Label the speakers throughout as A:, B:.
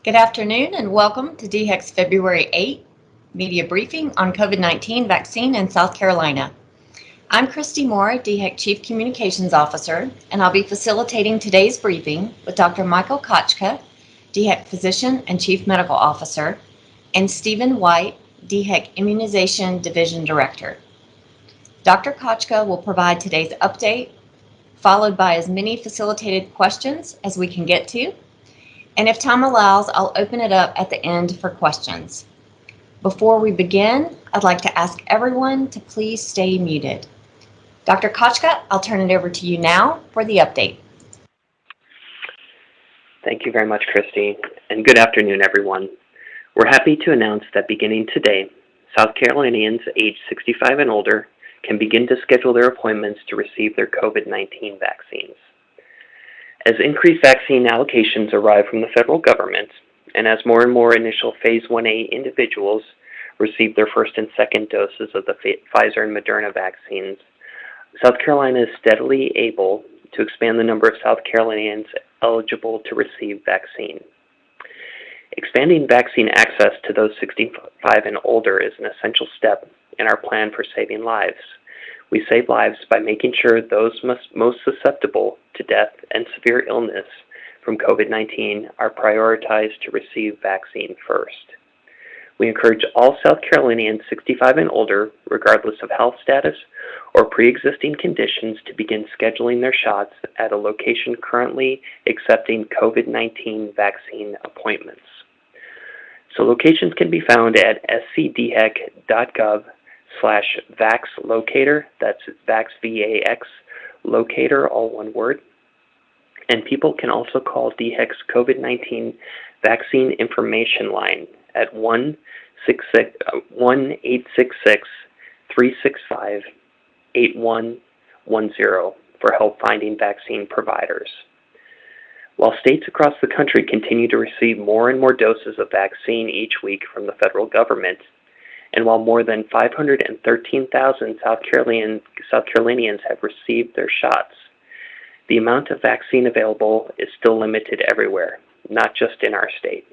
A: Good afternoon and welcome to DHEC's February 8 media briefing on COVID-19 vaccine in South Carolina. I'm Christy Moore, DHEC Chief Communications Officer, and I'll be facilitating today's briefing with Dr. Michael Kochka, DHEC Physician and Chief Medical Officer, and Stephen White, DHEC Immunization Division Director. Dr. Kochka will provide today's update, followed by as many facilitated questions as we can get to. And if time allows, I'll open it up at the end for questions. Before we begin, I'd like to ask everyone to please stay muted. Dr. Kochka, I'll turn it over to you now for the update.
B: Thank you very much, Christy, and good afternoon, everyone. We're happy to announce that beginning today, South Carolinians aged 65 and older can begin to schedule their appointments to receive their COVID-19 vaccines. As increased vaccine allocations arrive from the federal government, and as more and more initial Phase 1A individuals receive their first and second doses of the Pfizer and Moderna vaccines, South Carolina is steadily able to expand the number of South Carolinians eligible to receive vaccine. Expanding vaccine access to those 65 and older is an essential step in our plan for saving lives. We save lives by making sure those most susceptible to death and severe illness from COVID-19 are prioritized to receive vaccine first. We encourage all South Carolinians 65 and older, regardless of health status or pre-existing conditions, to begin scheduling their shots at a location currently accepting COVID-19 vaccine appointments. So locations can be found at scdhec.gov/vaxlocator, that's VAX, V-A-X, locator, all one word. And people can also call DHEC's COVID-19 vaccine information line at 1-866-365-8110 for help finding vaccine providers. While states across the country continue to receive more and more doses of vaccine each week from the federal government, and while more than 513,000 South Carolinians have received their shots, the amount of vaccine available is still limited everywhere, not just in our state.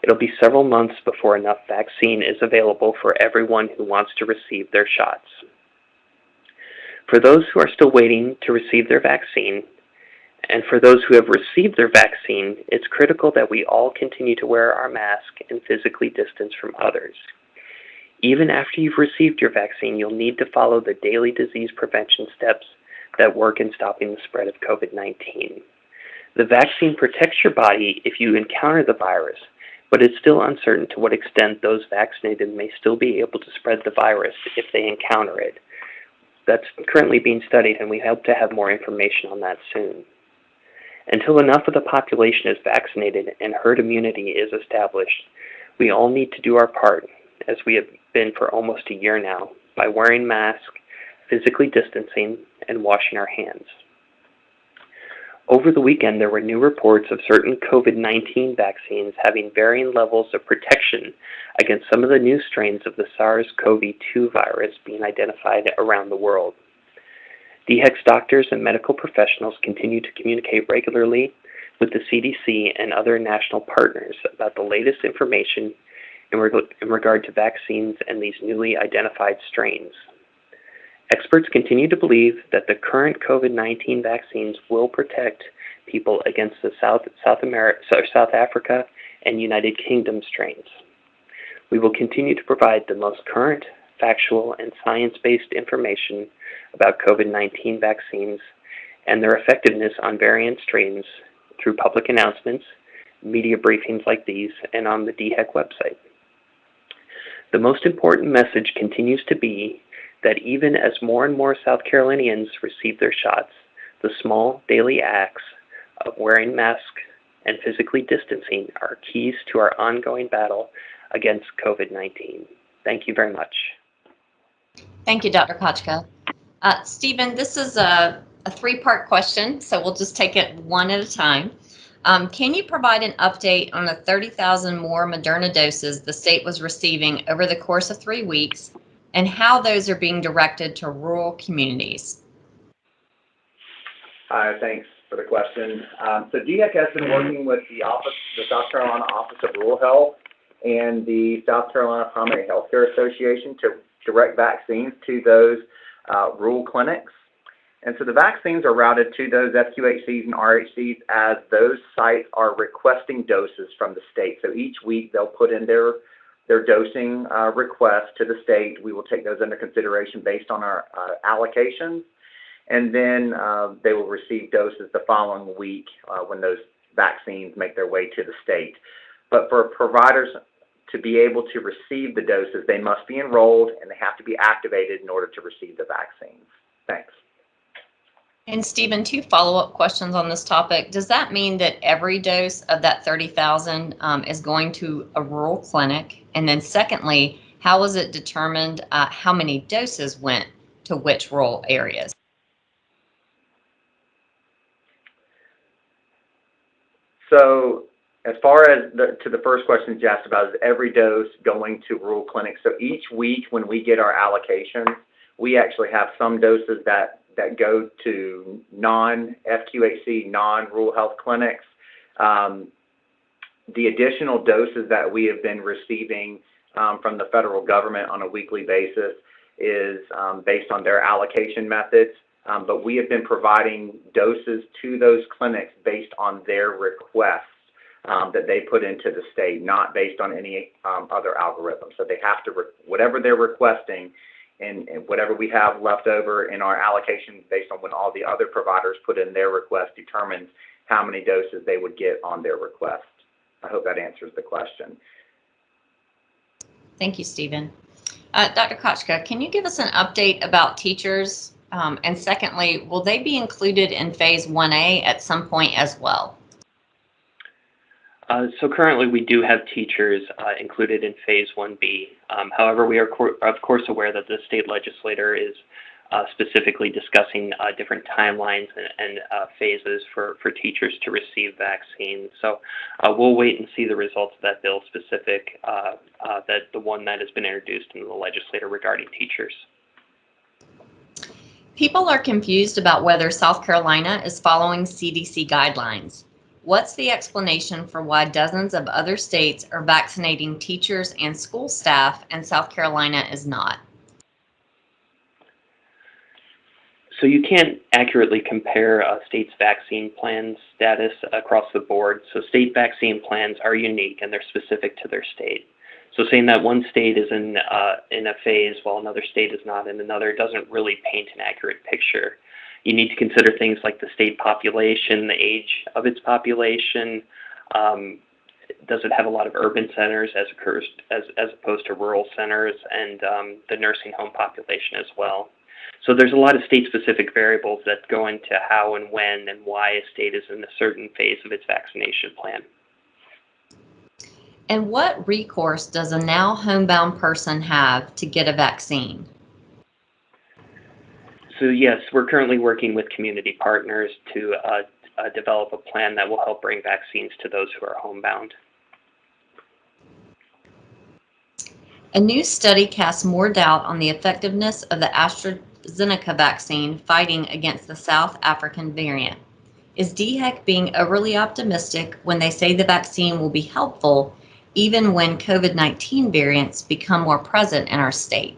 B: It'll be several months before enough vaccine is available for everyone who wants to receive their shots. For those who are still waiting to receive their vaccine, and for those who have received their vaccine, it's critical that we all continue to wear our mask and physically distance from others. Even after you've received your vaccine, you'll need to follow the daily disease prevention steps that work in stopping the spread of COVID-19. The vaccine protects your body if you encounter the virus, but it's still uncertain to what extent those vaccinated may still be able to spread the virus if they encounter it. That's currently being studied, and we hope to have more information on that soon. Until enough of the population is vaccinated and herd immunity is established, we all need to do our part, as we have been for almost a year now, by wearing masks, physically distancing, and washing our hands. Over the weekend, there were new reports of certain COVID-19 vaccines having varying levels of protection against some of the new strains of the SARS-CoV-2 virus being identified around the world. DHEC's doctors and medical professionals continue to communicate regularly with the CDC and other national partners about the latest information in regard to vaccines and these newly identified strains. Experts continue to believe that the current COVID-19 vaccines will protect people against the South Africa and United Kingdom strains. We will continue to provide the most current, factual, and science-based information about COVID-19 vaccines and their effectiveness on variant strains through public announcements, media briefings like these, and on the DHEC website. The most important message continues to be that even as more and more South Carolinians receive their shots, the small daily acts of wearing masks and physically distancing are keys to our ongoing battle against COVID-19. Thank you very much.
A: Thank you, Dr. Kochka. Stephen, this is a three-part question, so we'll just take it one at a time. Can you provide an update on the 30,000 more Moderna doses the state was receiving over the course of 3 weeks and how those are being directed to rural communities?
C: Thanks, for the question. So DHEC has been working with the South Carolina Office of Rural Health and the South Carolina Primary Healthcare Association to direct vaccines to those rural clinics. And so the vaccines are routed to those FQHCs and RHCs as those sites are requesting doses from the state. So each week they'll put in their dosing request to the state. We will take those into consideration based on our allocations. And then they will receive doses the following week when those vaccines make their way to the state. But for providers to be able to receive the doses, they must be enrolled and they have to be activated in order to receive the vaccines. Thanks.
A: And Stephen, 2 follow-up questions on this topic. Does that mean that every dose of that 30,000 is going to a rural clinic? And then secondly, how was it determined how many doses went to which rural areas?
C: So as far as to the first question you asked about, is every dose going to rural clinics? So each week when we get our allocations, we actually have some doses that go to non-FQHC, non-rural health clinics. The additional doses that we have been receiving from the federal government on a weekly basis is based on their allocation methods. But we have been providing doses to those clinics based on their requests that they put into the state, not based on any other algorithm. So they have to, whatever they're requesting, and whatever we have left over in our allocation based on when all the other providers put in their request determines how many doses they would get on their request. I hope that answers the question.
A: Thank you, Stephen. Dr. Kochka, can you give us an update about teachers? And secondly, will they be included in Phase 1A at some point as well?
B: So currently we do have teachers included in Phase 1B. However, we are of course aware that the state legislator is specifically discussing different timelines and phases for teachers to receive vaccines. So we'll wait and see the results of that bill specific, that the one that has been introduced in the legislature regarding teachers.
A: People are confused about whether South Carolina is following CDC guidelines. What's the explanation for why dozens of other states are vaccinating teachers and school staff and South Carolina is not?
B: So you can't accurately compare a state's vaccine plan status across the board. So state vaccine plans are unique and they're specific to their state. So saying that one state is in a phase while another state is not in another doesn't really paint an accurate picture. You need to consider things like the state population, the age of its population. Does it have a lot of urban centers as opposed to rural centers, and the nursing home population as well. So there's a lot of state-specific variables that go into how and when and why a state is in a certain phase of its vaccination plan.
A: And what recourse does a now homebound person have to get a vaccine?
B: So yes, we're currently working with community partners to develop a plan that will help bring vaccines to those who are homebound.
A: A new study casts more doubt on the effectiveness of the AstraZeneca vaccine fighting against the South African variant. Is DHEC being overly optimistic when they say the vaccine will be helpful even when COVID-19 variants become more present in our state?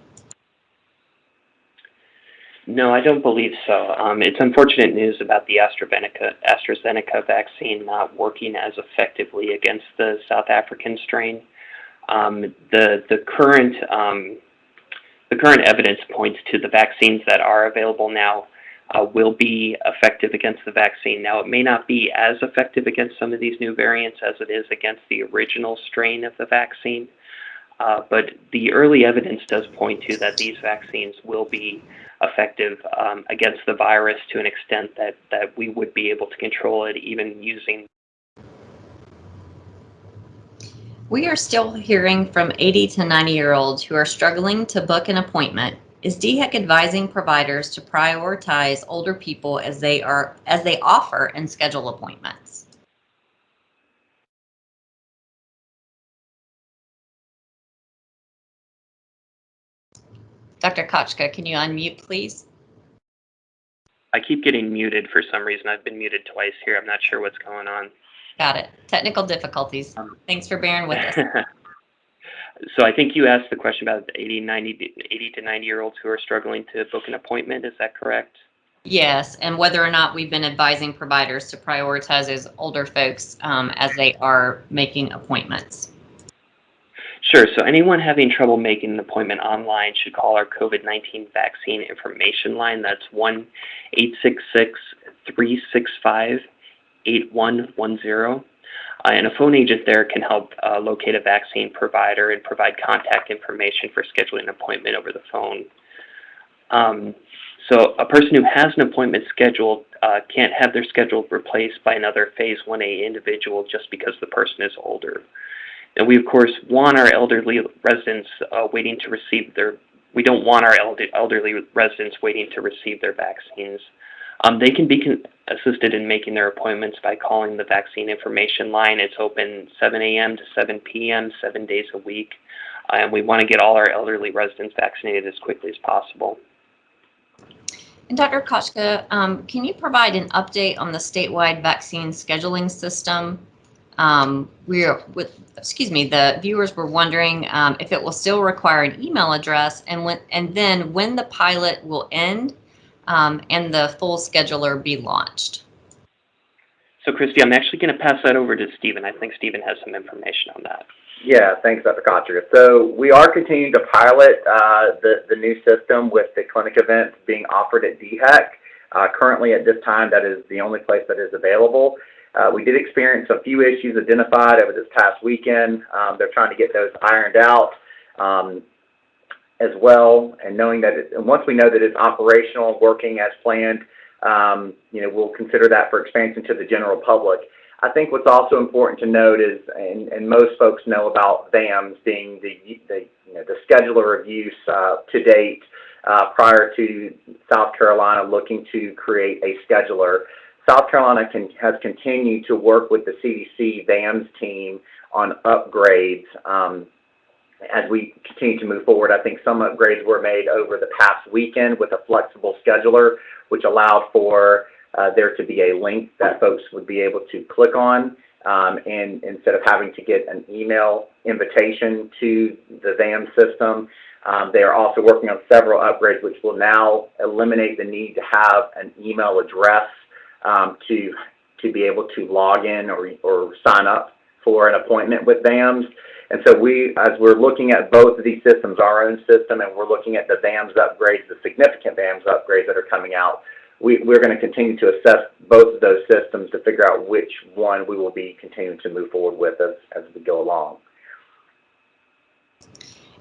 B: No, I don't believe so. It's unfortunate news about the AstraZeneca vaccine not working as effectively against the South African strain. The current evidence points to the vaccines that are available now will be effective against the vaccine. Now, it may not be as effective against some of these new variants as it is against the original strain of the vaccine, but the early evidence does point to that these vaccines will be effective against the virus to an extent that we would be able to control it even using.
A: We are still hearing from 80 to 90-year-olds who are struggling to book an appointment. Is DHEC advising providers to prioritize older people as they offer and schedule appointments? Dr. Kochka, can you unmute, please?
B: I keep getting muted for some reason. I've been muted twice here. I'm not sure what's going on.
A: Got it. Technical difficulties. Thanks for bearing with us.
B: So I think you asked the question about the 80 to 90-year-olds who are struggling to book an appointment. Is that correct?
A: Yes, and whether or not we've been advising providers to prioritize those older folks as they are making appointments.
B: Sure. So anyone having trouble making an appointment online should call our COVID-19 vaccine information line. That's 1-866-365-8110. And a phone agent there can help locate a vaccine provider and provide contact information for scheduling an appointment over the phone. So a person who has an appointment scheduled can't have their schedule replaced by another Phase 1A individual just because the person is older. And we, of course, want our elderly residents waiting to receive their. We don't want our elderly residents waiting to receive their vaccines. They can be assisted in making their appointments by calling the vaccine information line. It's open 7 a.m. to 7 p.m., 7 days a week. And we want to get all our elderly residents vaccinated as quickly as possible.
A: And Dr. Kochka, can you provide an update on the statewide vaccine scheduling system? The viewers were wondering if it will still require an email address, and then when the pilot will end and the full scheduler be launched.
B: So, Christy, I'm actually going to pass that over to Stephen. I think Stephen has some information on that.
C: Yeah, thanks, Dr. Kocher. So we are continuing to pilot the new system with the clinic events being offered at DHEC. Currently, at this time, that is the only place that is available. We did experience a few issues identified over this past weekend. They're trying to get those ironed out as well, and knowing that and once we know that it's operational, working as planned, we'll consider that for expansion to the general public. I think what's also important to note is, and most folks know about VAMS being the scheduler of use to date prior to South Carolina looking to create a scheduler. South Carolina has continued to work with the CDC VAMS team on upgrades as we continue to move forward. I think some upgrades were made over the past weekend with a flexible scheduler, which allowed for there to be a link that folks would be able to click on, and instead of having to get an email invitation to the VAMS system. They are also working on several upgrades which will now eliminate the need to have an email address to be able to log in or sign up for an appointment with VAMS. And so as we're looking at both of these systems, our own system, and we're looking at the VAMS upgrades, the significant VAMS upgrades that are coming out, we're going to continue to assess both of those systems to figure out which one we will be continuing to move forward with as we go along.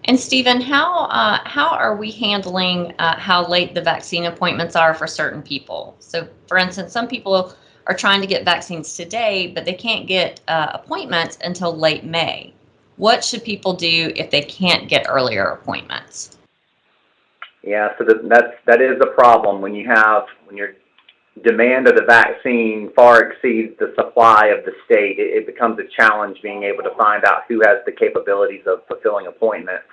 A: And Stephen, how are we handling how late the vaccine appointments are for certain people? So, for instance, some people are trying to get vaccines today, but they can't get appointments until late May. What should people do if they can't get earlier appointments?
C: Yeah, so that is a problem when your demand of the vaccine far exceeds the supply of the state. It becomes a challenge being able to find out who has the capabilities of fulfilling appointments.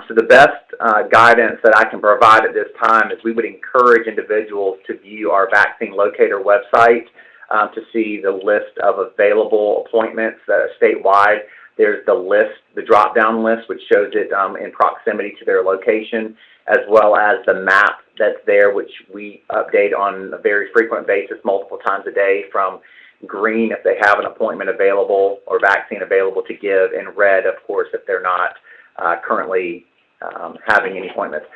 C: So the best guidance that I can provide at this time is we would encourage individuals to view our vaccine locator website to see the list of available appointments that are statewide. There's the drop-down list, which shows it in proximity to their location, as well as the map that's there, which we update on a very frequent basis, multiple times a day, from green if they have an appointment available or vaccine available to give, and red, of course, if they're not currently having any appointments.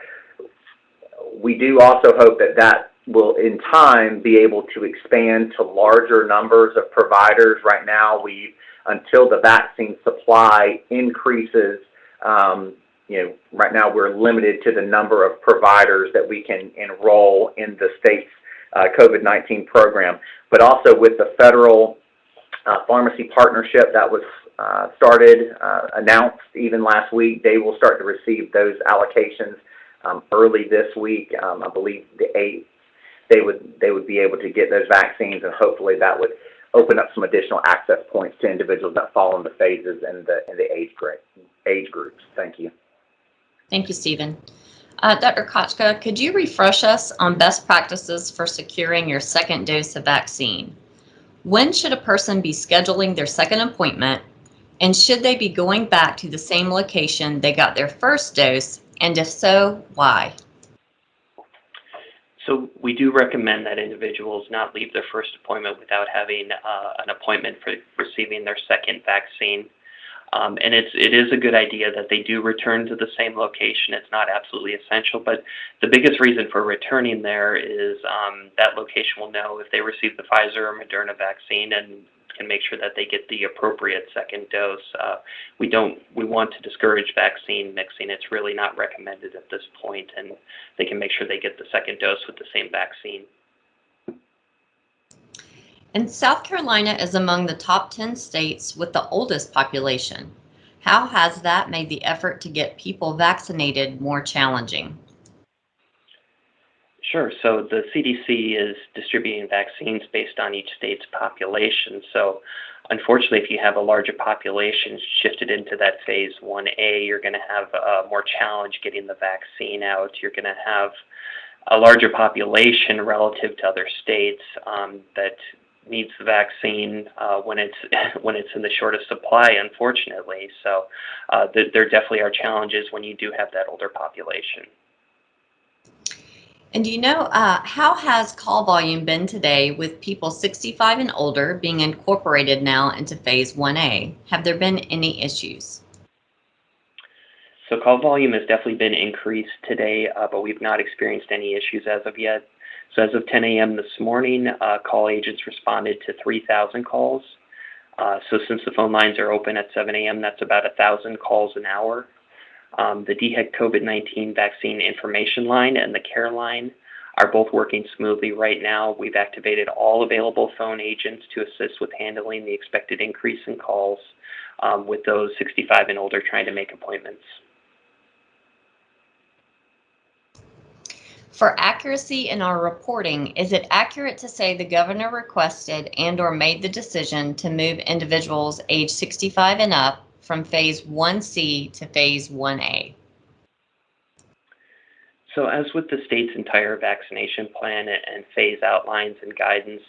C: We do also hope that will, in time, be able to expand to larger numbers of providers. Right now, until the vaccine supply increases, right now we're limited to the number of providers that we can enroll in the state's COVID-19 program. But also with the federal pharmacy partnership that was announced even last week, they will start to receive those allocations early this week. I believe the 8th, they would be able to get those vaccines, and hopefully that would open up some additional access points to individuals that fall in the phases and the age groups. Thank you.
A: Thank you, Stephen. Dr. Kochka, could you refresh us on best practices for securing your second dose of vaccine? When should a person be scheduling their second appointment, and should they be going back to the same location they got their first dose, and if so, why?
B: So we do recommend that individuals not leave their first appointment without having an appointment for receiving their second vaccine. And it is a good idea that they do return to the same location. It's not absolutely essential, but the biggest reason for returning there is that location will know if they received the Pfizer or Moderna vaccine and can make sure that they get the appropriate second dose. We want to discourage vaccine mixing. It's really not recommended at this point, and they can make sure they get the second dose with the same vaccine.
A: And South Carolina is among the top 10 states with the oldest population. How has that made the effort to get people vaccinated more challenging?
B: Sure. So the CDC is distributing vaccines based on each state's population. So unfortunately, if you have a larger population shifted into that phase 1A, you're going to have more challenge getting the vaccine out. You're going to have a larger population relative to other states that needs the vaccine when it's in the shortest supply, unfortunately. So there definitely are challenges when you do have that older population.
A: And do you know, how has call volume been today with people 65 and older being incorporated now into phase 1A? Have there been any issues?
B: So call volume has definitely been increased today, but we've not experienced any issues as of yet. So as of 10 a.m. this morning, call agents responded to 3,000 calls. So since the phone lines are open at 7 a.m., that's about 1,000 calls an hour. The DHEC COVID-19 vaccine information line and the care line are both working smoothly right now. We've activated all available phone agents to assist with handling the expected increase in calls with those 65 and older trying to make appointments.
A: For accuracy in our reporting, is it accurate to say the governor requested and/or made the decision to move individuals age 65 and up from phase 1C to phase 1A?
B: So as with the state's entire vaccination plan and phase outlines and guidance,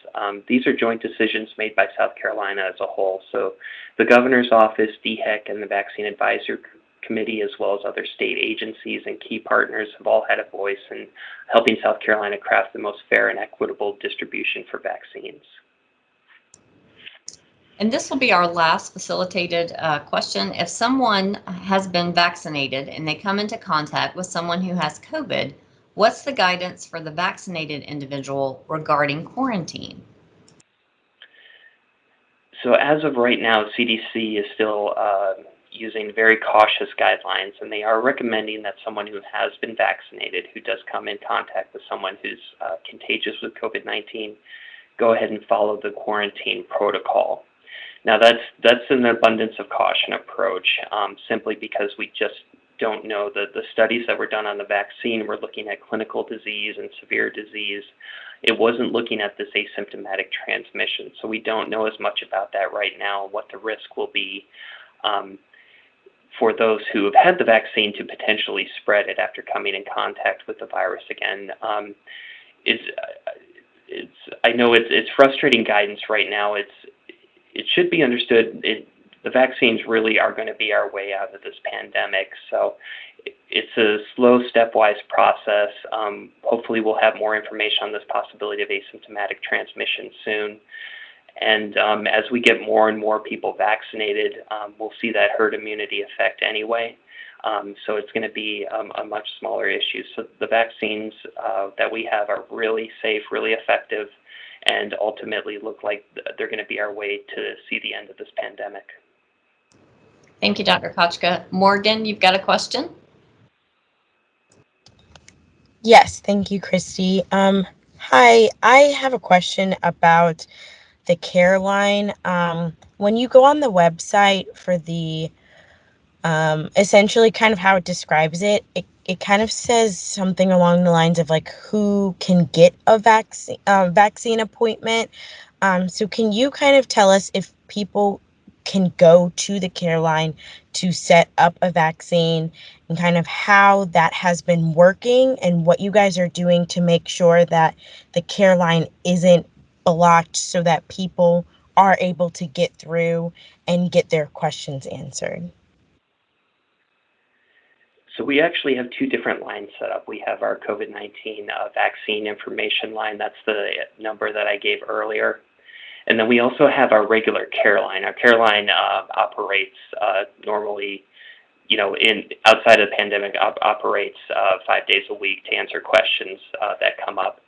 B: these are joint decisions made by South Carolina as a whole. So the governor's office, DHEC, and the Vaccine Advisory Committee, as well as other state agencies and key partners, have all had a voice in helping South Carolina craft the most fair and equitable distribution for vaccines.
A: And this will be our last facilitated question. If someone has been vaccinated and they come into contact with someone who has COVID, what's the guidance for the vaccinated individual regarding quarantine?
B: So as of right now, CDC is still using very cautious guidelines, and they are recommending that someone who has been vaccinated, who does come in contact with someone who's contagious with COVID-19, go ahead and follow the quarantine protocol. Now that's an abundance of caution approach, simply because we just don't know. The studies that were done on the vaccine were looking at clinical disease and severe disease. It wasn't looking at this asymptomatic transmission, so we don't know as much about that right now, what the risk will be for those who have had the vaccine to potentially spread it after coming in contact with the virus again. I know it's frustrating guidance right now. It should be understood the vaccines really are going to be our way out of this pandemic. So it's a slow, stepwise process. Hopefully we'll have more information on this possibility of asymptomatic transmission soon. And as we get more and more people vaccinated, we'll see that herd immunity effect anyway. So it's going to be a much smaller issue. So the vaccines that we have are really safe, really effective, and ultimately look like they're going to be our way to see the end of this pandemic.
A: Thank you, Dr. Kochka. Morgan, you've got a question?
D: Yes, thank you, Christy. Hi, I have a question about the care line. When you go on the website for the essentially kind of how it describes it kind of says something along the lines of like who can get a vaccine appointment. So can you kind of tell us if people can go to the care line to set up a vaccine, and kind of how that has been working and what you guys are doing to make sure that the care line isn't blocked so that people are able to get through and get their questions answered.
B: So we actually have two different lines set up. We have our COVID-19 vaccine information line. That's the number that I gave earlier. And then we also have our regular care line. Our care line operates normally, outside of the pandemic, operates 5 days a week to answer questions that come up.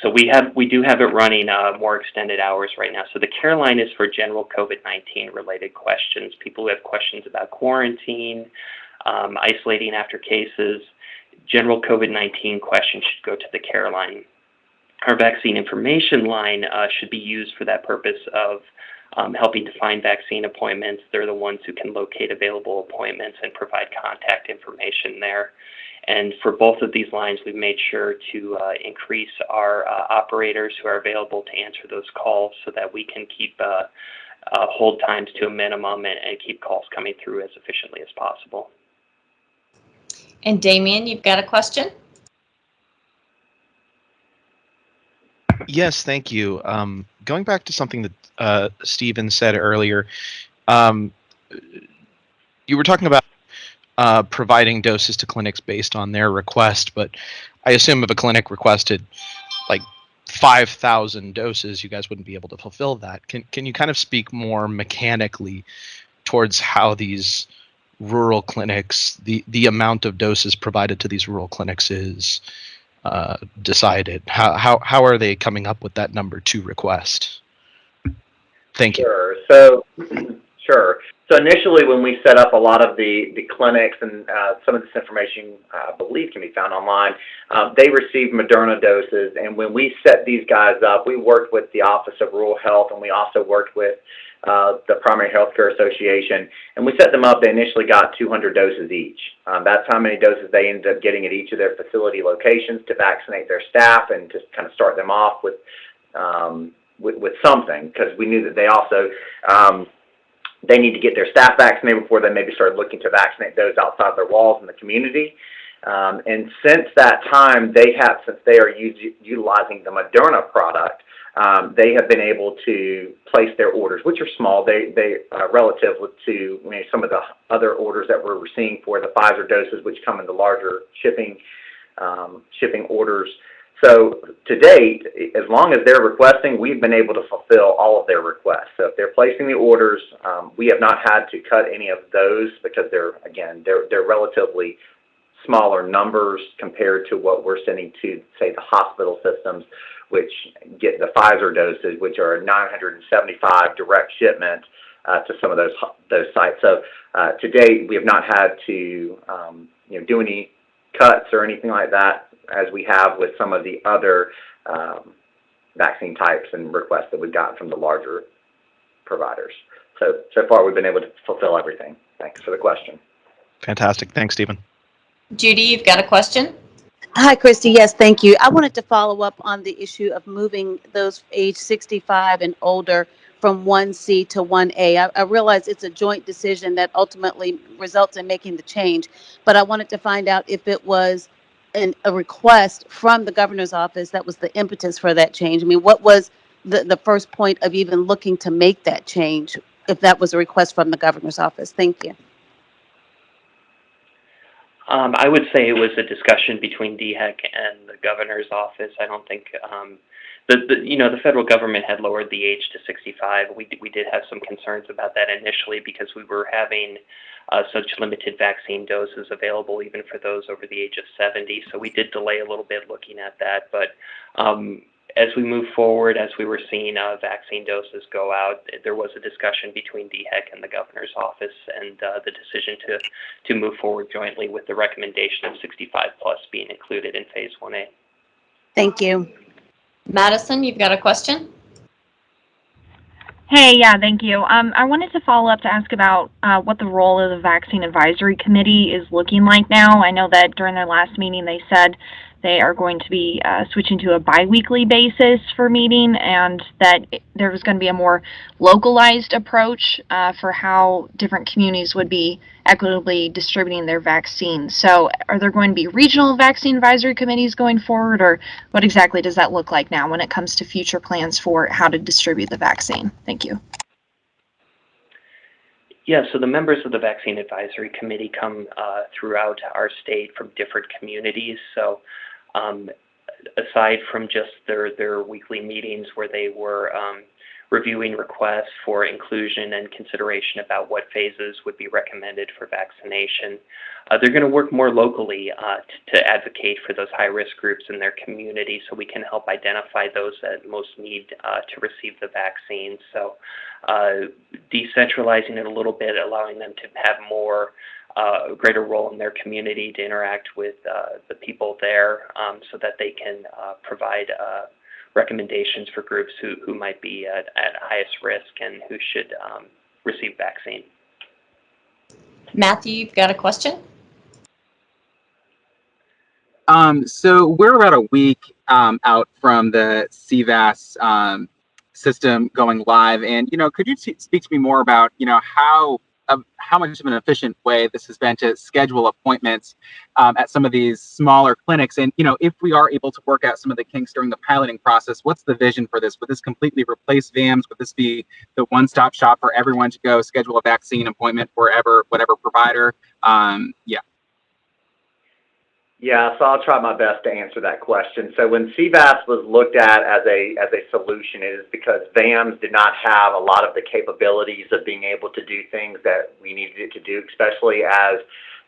B: So we do have it running more extended hours right now. So the care line is for general COVID-19 related questions. People who have questions about quarantine, isolating after cases, general COVID-19 questions should go to the care line. Our vaccine information line should be used for that purpose of helping to find vaccine appointments. They're the ones who can locate available appointments and provide contact information there. And for both of these lines, we've made sure to increase our operators who are available to answer those calls so that we can keep hold times to a minimum and keep calls coming through as efficiently as possible.
A: And Damien, you've got a question?
E: Yes, thank you. Going back to something that Stephen said earlier, you were talking about providing doses to clinics based on their request, but I assume if a clinic requested like 5,000 doses, you guys wouldn't be able to fulfill that. Can you kind of speak more mechanically towards how these rural clinics, the amount of doses provided to these rural clinics is decided? How are they coming up with that number to request? Thank you.
C: Sure. So initially, when we set up a lot of the clinics, and some of this information, I believe, can be found online, they received Moderna doses. And when we set these guys up, we worked with the Office of Rural Health, and we also worked with the Primary Healthcare Association. And we set them up. They initially got 200 doses each. That's how many doses they ended up getting at each of their facility locations to vaccinate their staff and to kind of start them off with something, because we knew that they also they need to get their staff vaccinated before they maybe started looking to vaccinate those outside their walls in the community. And since that time, since they are utilizing the Moderna product, they have been able to place their orders, which are small. They are relative to some of the other orders that we're seeing for the Pfizer doses, which come in the larger shipping orders. So to date, as long as they're requesting, we've been able to fulfill all of their requests. So if they're placing the orders, we have not had to cut any of those because they're relatively smaller numbers compared to what we're sending to, say, the hospital systems, which get the Pfizer doses, which are 975 direct shipment to some of those sites. So to date, we have not had to do any cuts or anything like that, as we have with some of the other vaccine types and requests that we've gotten from the larger providers. So far, we've been able to fulfill everything. Thanks for the question.
E: Fantastic. Thanks, Stephen.
A: Judy, you've got a question?
F: Hi, Christy. Yes, thank you. I wanted to follow up on the issue of moving those age 65 and older from 1C to 1A. I realize it's a joint decision that ultimately results in making the change, but I wanted to find out if it was a request from the governor's office that was the impetus for that change. I mean, what was the first point of even looking to make that change, if that was a request from the governor's office? Thank you.
B: I would say it was a discussion between DHEC and the governor's office. I don't think the federal government had lowered the age to 65. We did have some concerns about that initially because we were having such limited vaccine doses available even for those over the age of 70. So we did delay a little bit looking at that. But as we move forward, as we were seeing vaccine doses go out, there was a discussion between DHEC and the governor's office, and the decision to move forward jointly with the recommendation of 65 plus being included in phase 1A.
F: Thank you.
A: Madison, you've got a question?
G: Hey, yeah, thank you. I wanted to follow up to ask about what the role of the Vaccine Advisory Committee is looking like now. I know that during their last meeting they said they are going to be switching to a biweekly basis for meeting, and that there's going to be a more localized approach for how different communities would be equitably distributing their vaccines. So are there going to be regional vaccine advisory committees going forward, or what exactly does that look like now when it comes to future plans for how to distribute the vaccine? Thank you.
B: Yeah, so the members of the Vaccine Advisory Committee come throughout our state from different communities. So aside from just their weekly meetings where they were reviewing requests for inclusion and consideration about what phases would be recommended for vaccination, they're going to work more locally to advocate for those high-risk groups in their community so we can help identify those that most need to receive the vaccine. So decentralizing it a little bit, allowing them to have more greater role in their community to interact with the people there so that they can provide recommendations for groups who might be at highest risk and who should receive vaccine.
A: Matthew, you've got a question?
H: So we're about a week out from the CVAS system going live, and could you speak to me more about how much of an efficient way this has been to schedule appointments at some of these smaller clinics, and if we are able to work out some of the kinks during the piloting process, what's the vision for this? Would this completely replace VAMS? Would this be the one-stop shop for everyone to go schedule a vaccine appointment wherever, whatever provider?
C: Yeah, so I'll try my best to answer that question. So when CVAS was looked at as a solution, it is because VAMS did not have a lot of the capabilities of being able to do things that we needed it to do, especially as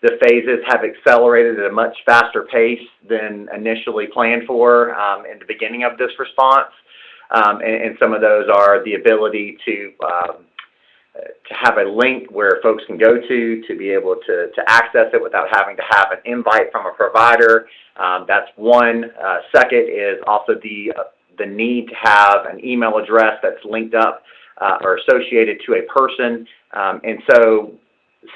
C: the phases have accelerated at a much faster pace than initially planned for in the beginning of this response. And some of those are the ability to have a link where folks can go to be able to access it without having to have an invite from a provider. That's one. Second is also the need to have an email address that's linked up or associated to a person. And so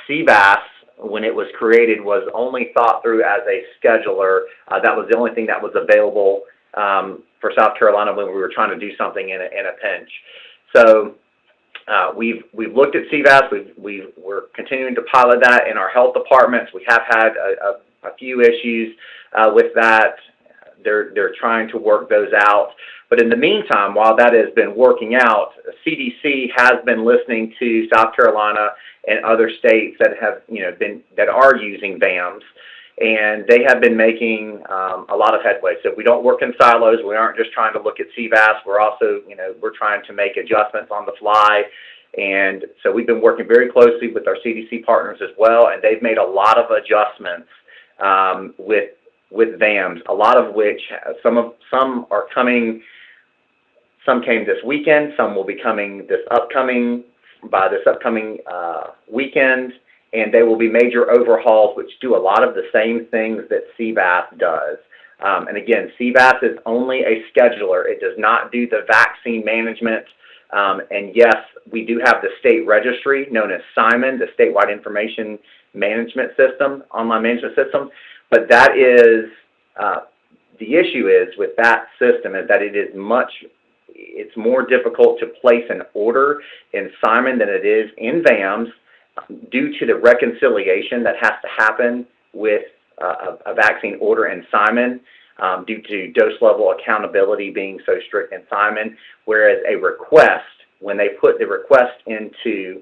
C: CVAS, when it was created, was only thought through as a scheduler. That was the only thing that was available for South Carolina when we were trying to do something in a pinch. So we've looked at CVAS. We're continuing to pilot that in our health departments. We have had a few issues with that. They're trying to work those out. But in the meantime, while that has been working out, CDC has been listening to South Carolina and other states that have that are using VAMS, and they have been making a lot of headway. So we don't work in silos. We aren't just trying to look at CVAS. We're also, we're trying to make adjustments on the fly. And so we've been working very closely with our CDC partners as well, and they've made a lot of adjustments with VAMS, a lot of which some are coming. Some came this weekend. Some will be coming by this upcoming weekend. And they will be major overhauls, which do a lot of the same things that CVAS does. And again, CVAS is only a scheduler. It does not do the vaccine management. And yes, we do have the state registry known as SIMON, the Statewide Information Management System, Online Management System. But that is, the issue is with that system is that it's more difficult to place an order in SIMON than it is in VAMS, due to the reconciliation that has to happen with a vaccine order in SIMON, due to dose level accountability being so strict in SIMON, whereas a request, when they put the request into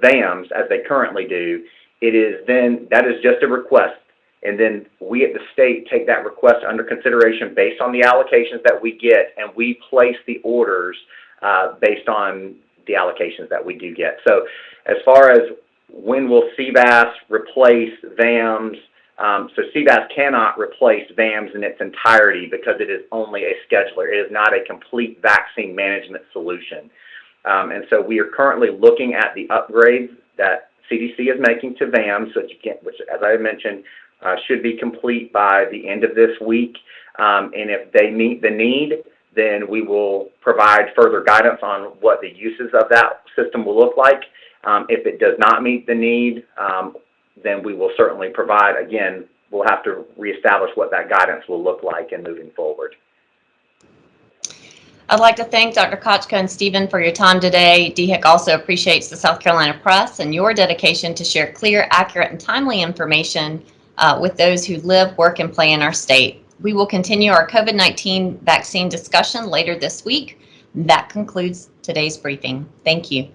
C: VAMS, as they currently do, that is just a request. And then we at the state take that request under consideration based on the allocations that we get, and we place the orders based on the allocations that we do get. So as far as when will CVAS replace VAMS, so CVAS cannot replace VAMS in its entirety because it is only a scheduler. It is not a complete vaccine management solution. And so we are currently looking at the upgrades that CDC is making to VAMS, which as I mentioned, should be complete by the end of this week. And if they meet the need, then we will provide further guidance on what the uses of that system will look like. If it does not meet the need, then we will certainly provide, again, we'll have to reestablish what that guidance will look like in moving forward.
A: I'd like to thank Dr. Kochka and Stephen for your time today. DHEC also appreciates the South Carolina Press and your dedication to share clear, accurate, and timely information with those who live, work, and play in our state. We will continue our COVID-19 vaccine discussion later this week. That concludes today's briefing. Thank you.